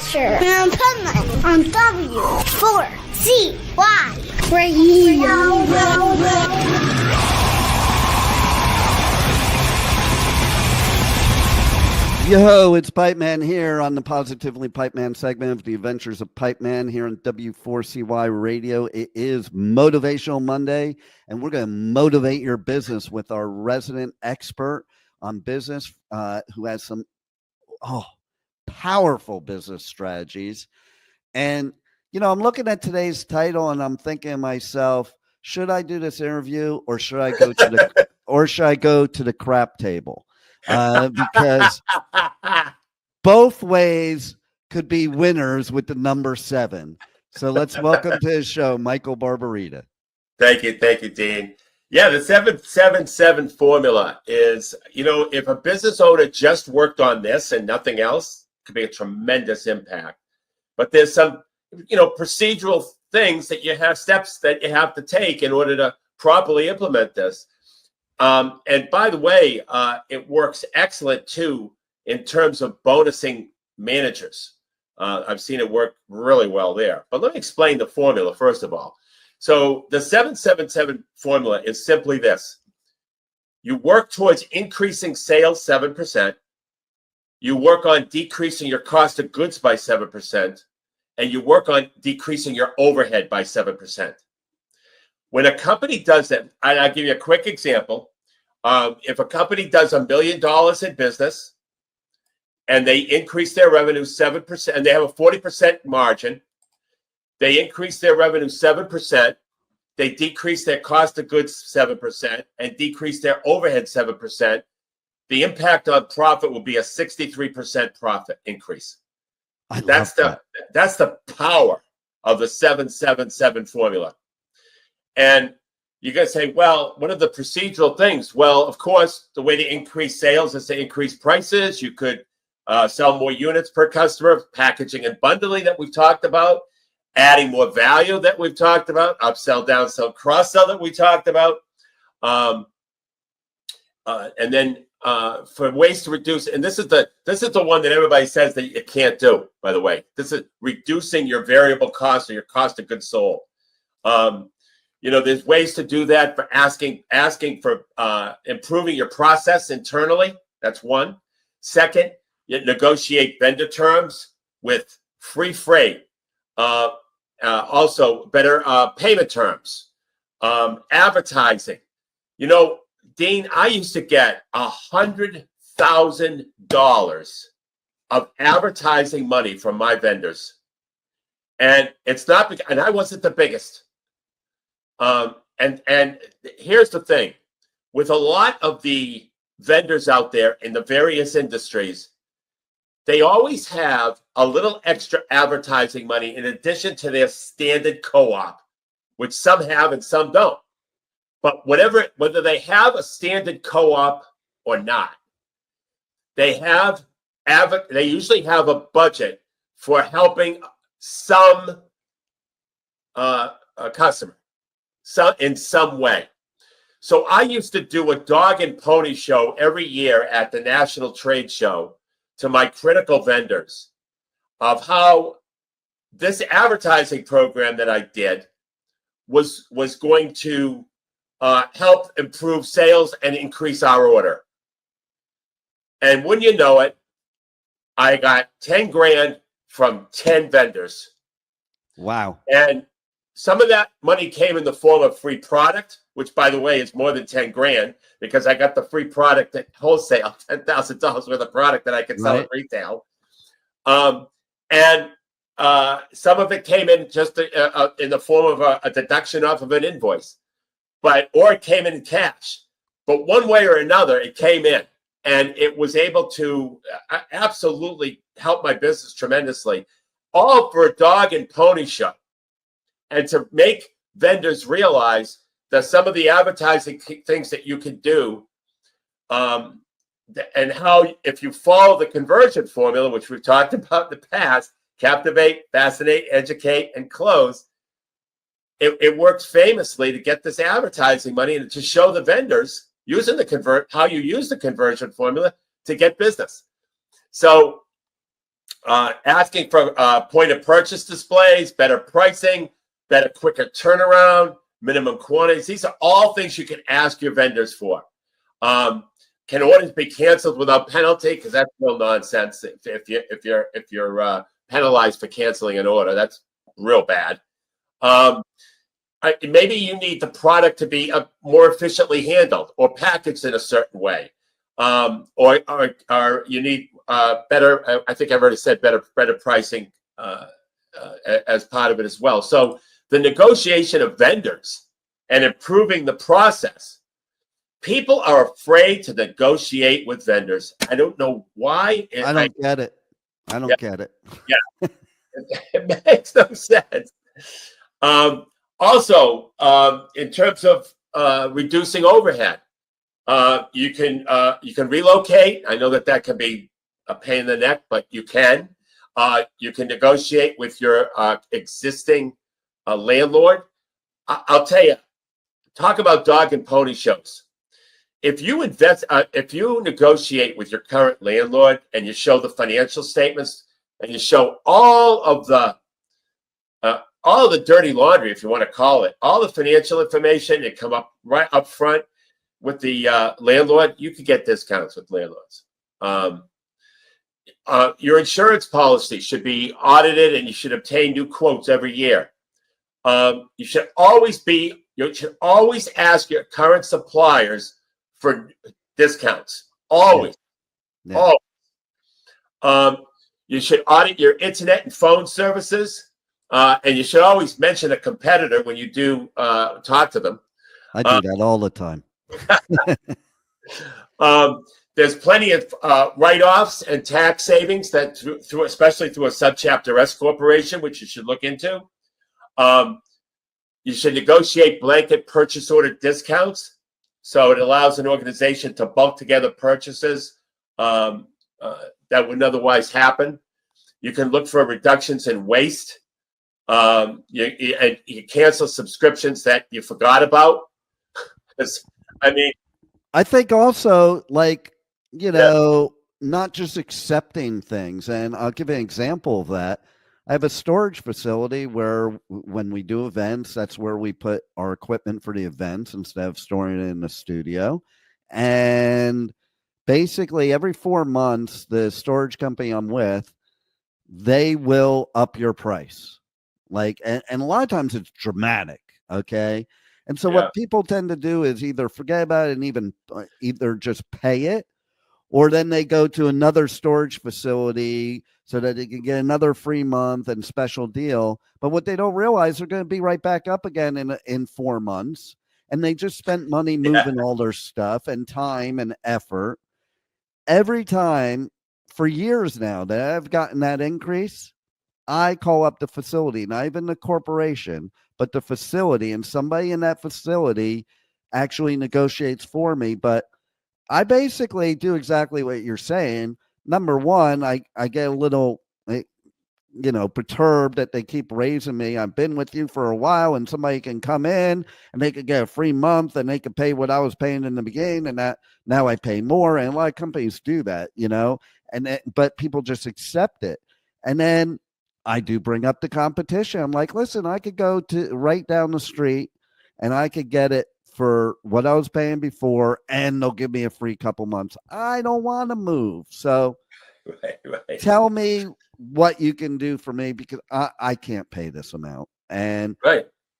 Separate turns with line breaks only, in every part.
Adventure in Pipeman on W4CY Radio.
Yo, it's Pipeman here on the Positively Pipeman segment of the Adventures of Pipeman here on W4CY Radio. It is Motivational Monday, and we're going to motivate your business with our resident expert on business who has some powerful business strategies. And, you know, I'm looking at today's title and I'm thinking to myself, should I do this interview or should I go to the crap table? Because both ways could be winners with the number 7. So let's welcome to the show, Michael Barbarita.
Thank you, Dean. Yeah, the 777 formula is, you know, if a business owner just worked on this and nothing else, it could be a tremendous impact. But there's some, you know, procedural things that you have, steps that you have to take in order to properly implement this. And by the way, it works excellent too in terms of bonusing managers. I've seen it work really well there. But let me explain the formula first of all. So the 777 formula is simply this. You work towards increasing sales 7%. You work on decreasing your cost of goods by 7%. And you work on decreasing your overhead by 7%. When a company does that, and I'll give you a quick example. If a company does $1 million in business and they increase their revenue 7%, and they have a 40% margin, they increase their revenue 7%, they decrease their cost of goods 7%, and decrease their overhead 7%, the impact on profit will be a 63% profit increase. That's the power of the 777 formula. And you're going to say, well, what are the procedural things? Well, of course, the way to increase sales is to increase prices. You could sell more units per customer, packaging and bundling that we've talked about, adding more value that we've talked about, upsell, downsell, cross-sell that we talked about. And then for ways to reduce, and this is the one that everybody says that you can't do, by the way. This is reducing your variable cost or your cost of goods sold. You know, there's ways to do that for asking for improving your process internally. That's one. Second, you negotiate vendor terms with free freight. Also, better payment terms. Advertising. You know, Dean, I used to get $100,000 of advertising money from my vendors, and it's not. And I wasn't the biggest. And here's the thing, with a lot of the vendors out there in the various industries, they always have a little extra advertising money in addition to their standard co-op, which some have and some don't. But whether they have a standard co-op or not, they usually have a budget for helping some customer. In some way. So I used to do a dog and pony show every year at the National Trade Show to my critical vendors of how this advertising program that I did was going to help improve sales and increase our order. And when you know it, I got 10 grand from 10 vendors.
Wow. And
some of that money came in the form of free product, which, by the way, is more than 10 grand because I got the free product at wholesale, $10,000 worth of product that I can sell at retail. And some of it came in just in the form of a deduction off of an invoice, or it came in cash. But one way or another, it came in, and it was able to absolutely help my business tremendously, all for a dog and pony show. And to make vendors realize that some of the advertising things that you can do, and how if you follow the conversion formula, which we've talked about in the past, captivate, fascinate, educate, and close, it works famously to get this advertising money and to show the vendors using how you use the conversion formula to get business. So asking for point of purchase displays, better pricing, better, quicker turnaround, minimum quantities. These are all things you can ask your vendors for. Can orders be canceled without penalty? Because that's real nonsense. If you're penalized for canceling an order, that's real bad. Maybe you need the product to be more efficiently handled or packaged in a certain way, or you need better. I think I've already said better pricing as part of it as well. So the negotiation of vendors and improving the process. People are afraid to negotiate with vendors. I don't know why.
I don't get it. I don't get it.
Yeah, it makes no sense. Also, in terms of reducing overhead, you can relocate. I know that can be a pain in the neck, but you can. You can negotiate with your existing landlord. I'll tell you, talk about dog and pony shows. If you negotiate with your current landlord and you show the financial statements and you show all of the dirty laundry, if you want to call it, all the financial information, and come up right up front with the landlord, you could get discounts with landlords. Your insurance policy should be audited, and you should obtain new quotes every year. You should always ask your current suppliers for discounts. Always.
Yeah.
Always. You should audit your internet and phone services, and you should always mention a competitor when you do talk to them.
I do that all the time.
There's plenty of write-offs and tax savings that through especially through a subchapter S corporation, which you should look into. You should negotiate blanket purchase order discounts. So it allows an organization to bulk together purchases that wouldn't otherwise happen. You can look for reductions in waste. You cancel subscriptions that you forgot about.
I think also, not just accepting things. And I'll give you an example of that. I have a storage facility where when we do events, that's where we put our equipment for the events instead of storing it in the studio. And basically every 4 months, the storage company I'm with, they will up your price. And a lot of times it's dramatic. Okay. And so what people tend to do is either forget about it and either just pay it, or then they go to another storage facility so that they can get another free month and special deal. But what they don't realize, they're going to be right back up again in 4 months. And they just spent money moving all their stuff and time and effort. Every time for years now that I've gotten that increase, I call up the facility, not even the corporation, but the facility, and somebody in that facility actually negotiates for me. But I basically do exactly what you're saying. Number one, I get a little, perturbed that they keep raising me. I've been with you for a while, and somebody can come in and they could get a free month and they could pay what I was paying in the beginning, and that now I pay more. And a lot of companies do that, but people just accept it. And then I do bring up the competition. I'm like, listen, I could go to right down the street and I could get it for what I was paying before, and they'll give me a free couple months. I don't want to move. So tell me what you can do for me, because I can't pay this amount. And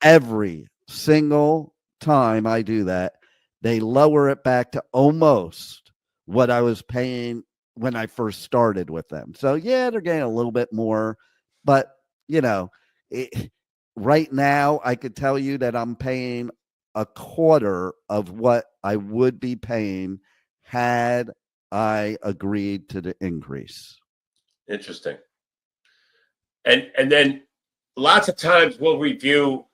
every single time I do that, they lower it back to almost what I was paying when I first started with them. So they're getting a little bit more, but right now I could tell you that I'm paying a quarter of what I would be paying had I agreed to the increase.
Interesting. And then lots of times we'll review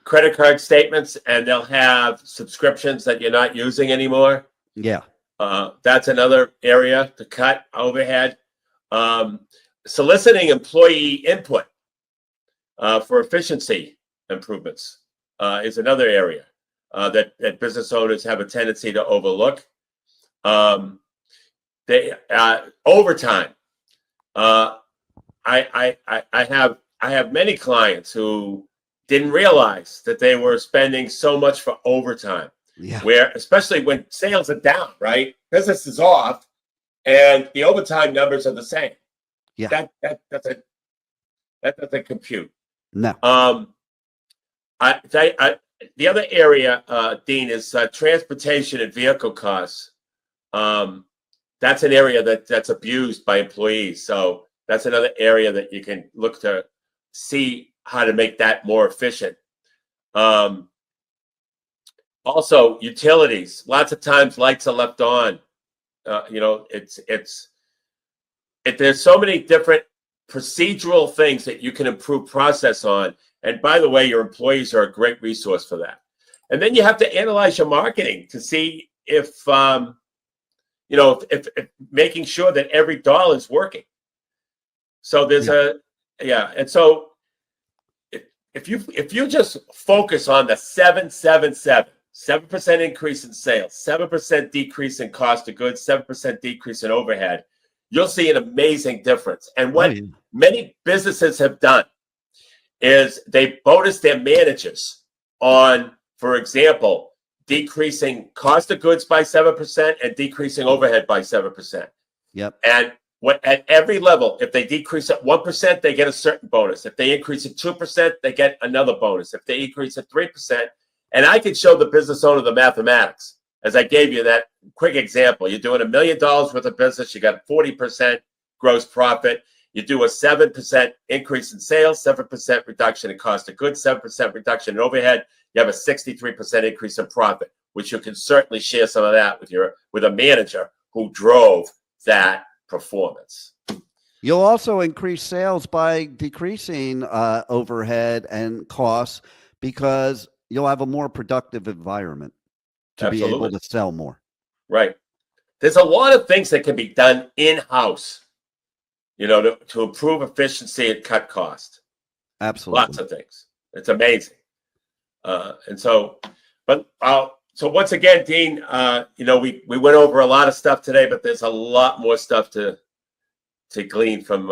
credit card statements and they'll have subscriptions that you're not using anymore.
Yeah.
That's another area to cut overhead. Soliciting employee input for efficiency improvements is another area that business owners have a tendency to overlook. Overtime. I have many clients who didn't realize that they were spending so much for overtime.
Yeah.
Where, especially when sales are down, right? Business is off, and the overtime numbers are the same.
Yeah.
That doesn't compute.
No.
The other area, Dean, is transportation and vehicle costs. That's an area that's abused by employees. So that's another area that you can look to see how to make that more efficient. Also, utilities. Lots of times lights are left on. There's so many different procedural things that you can improve process on. And by the way, your employees are a great resource for that. And then you have to analyze your marketing to see if making sure that every dollar is working. So there's and so if you just focus on the 7-7-7, 7% increase in sales, 7% decrease in cost of goods, 7% decrease in overhead, you'll see an amazing difference. And what many businesses have done is they bonus their managers on, for example, decreasing cost of goods by 7% and decreasing overhead by 7%.
Yep.
And at every level, if they decrease at 1%, they get a certain bonus. If they increase at 2%, they get another bonus. If they increase at 3%, and I can show the business owner the mathematics, as I gave you that quick example. You're doing $1 million worth of business. You got 40% gross profit. You do a 7% increase in sales, 7% reduction in cost of goods, 7% reduction in overhead. You have a 63% increase in profit, which you can certainly share some of that with a manager who drove that performance.
You'll also increase sales by decreasing overhead and costs because you'll have a more productive environment to be able to sell more.
Right. There's a lot of things that can be done in-house, to improve efficiency and cut cost.
Absolutely.
Lots of things. It's amazing. So once again, Dean, we went over a lot of stuff today, but there's a lot more stuff to glean from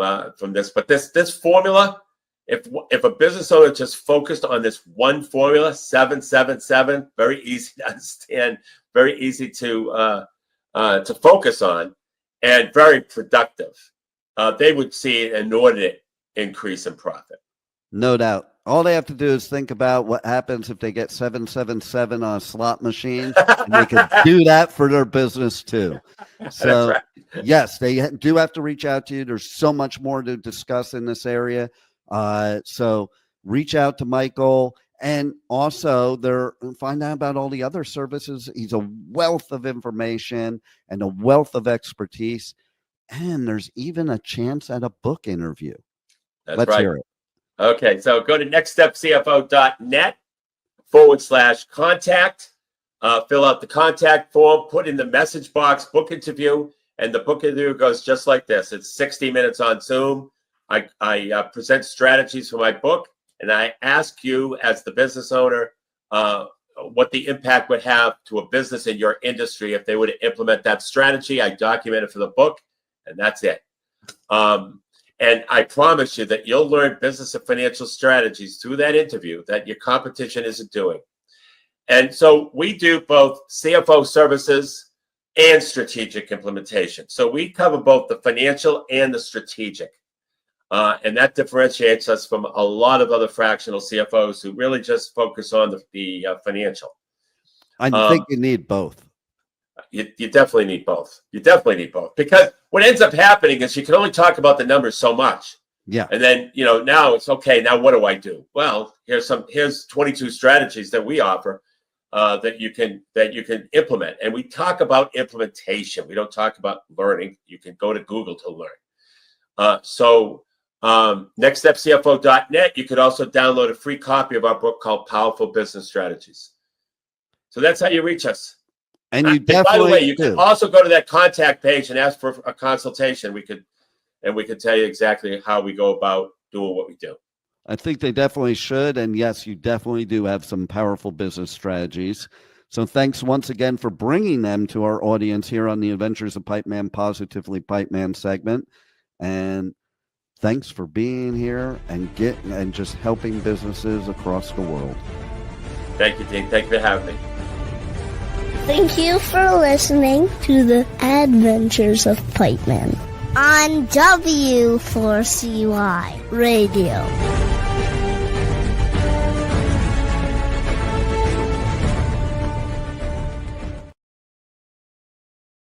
this. But this formula, if a business owner just focused on this one formula, 7-7-7, very easy to understand, very easy to focus on, and very productive, they would see an inordinate increase in profit.
No doubt. All they have to do is think about what happens if they get 7-7-7 on a slot machine, and they can do that for their business too. So,
right.
Yes, they do have to reach out to you. There's so much more to discuss in this area. So reach out to Michael, and also find out about all the other services. He's a wealth of information and a wealth of expertise. And there's even a chance at a book interview. Let's hear it.
Okay, so go to nextstepcfo.net/contact. Fill out the contact form, put in the message box, book interview, and the book interview goes just like this. It's 60 minutes on Zoom. I present strategies for my book, and I ask you as the business owner what the impact would have to a business in your industry if they were to implement that strategy. I document it for the book, and that's it. And I promise you that you'll learn business and financial strategies through that interview that your competition isn't doing. And so we do both CFO services and strategic implementation. So we cover both the financial and the strategic. And that differentiates us from a lot of other fractional CFOs who really just focus on the financial.
I think you need both.
You definitely need both. You definitely need both, because what ends up happening is you can only talk about the numbers so much.
Yeah.
And then, now it's okay. Now what do I do? Well, here's 22 strategies that we offer that you can implement. And we talk about implementation. We don't talk about learning. You can go to Google to learn. Nextstepcfo.net. You could also download a free copy of our book called Powerful Business Strategies. So that's how you reach us.
And you definitely,
by the way, you can also go to that contact page and ask for a consultation. We could tell you exactly how we go about doing what we do.
I think they definitely should. And yes, you definitely do have some powerful business strategies. So thanks once again for bringing them to our audience here on the Adventures of Pipeman, Positively Pipeman segment. And Thanks for being here and just helping businesses across the world.
Thank you, Dean. Thank you for having me.
Thank you for listening to the Adventures of Pipeman on W4CY Radio.